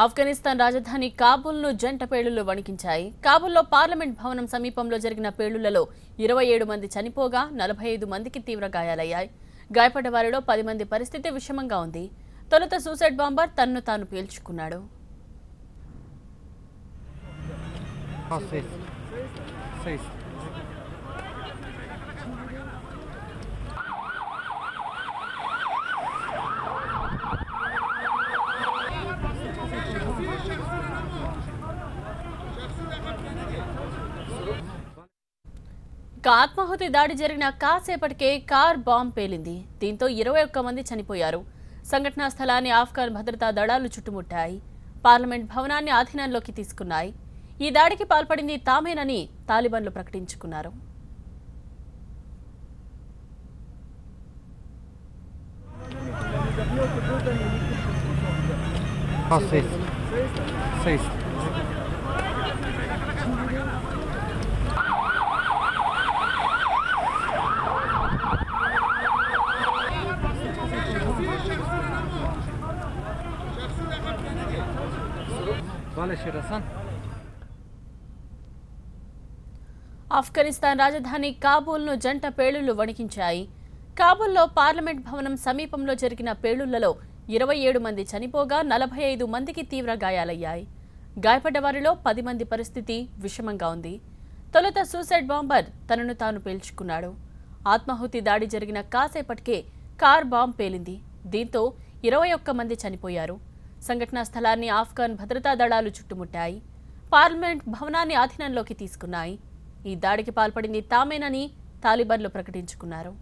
ఆఫ్ఘనిస్తాన్ రాజధాని కాబూల్ను జంట పేలుళ్లు వణికించాయి. కాబూల్లో పార్లమెంట్ భవనం సమీపంలో జరిగిన పేలుళ్లలో 27 మంది చనిపోగా 45 మందికి తీవ్ర గాయాలయ్యాయి. గాయపడ్డ వారిలో 10 మంది పరిస్థితి విషమంగా ఉంది. తొలుత సూసైడ్ బాంబర్ తన్ను తాను పేల్చుకున్నాడు. ఆత్మాహుతి దాడి జరిగిన కాసేపటికే కార్ బాంబ్ పేలింది. దీంతో 21 మంది చనిపోయారు. సంఘటనా స్థలాన్ని ఆఫ్ఘన్ భద్రతా దళాలు చుట్టుముట్టాయి. పార్లమెంట్ భవనాన్ని ఆధీనంలోకి తీసుకున్నాయి. ఈ దాడికి పాల్పడింది తామేనని తాలిబాన్లు ప్రకటించుకున్నారు. ఆఫ్ఘనిస్తాన్ రాజధాని కాబూల్ను జంట పేలుళ్లు వణికించాయి. కాబూల్లో పార్లమెంట్ భవనం సమీపంలో జరిగిన పేలుళ్లలో 27 మంది చనిపోగా 45 మందికి తీవ్ర గాయాలయ్యాయి. గాయపడ్డ వారిలో 10 మంది పరిస్థితి విషమంగా ఉంది. తొలుత సూసైడ్ బాంబర్ తనను తాను పేల్చుకున్నాడు. ఆత్మాహుతి దాడి జరిగిన కాసేపటికే కార్ బాంబ్ పేలింది. దీంతో 21 మంది చనిపోయారు. సంఘటనా స్థలాన్ని ఆఫ్ఘన్ భద్రతా దళాలు చుట్టుముట్టాయి. పార్లమెంట్ భవనాన్ని ఆధీనంలోకి తీసుకున్నాయి. ఈ దాడికి పాల్పడింది తామేనని తాలిబాన్లు ప్రకటించుకున్నారు.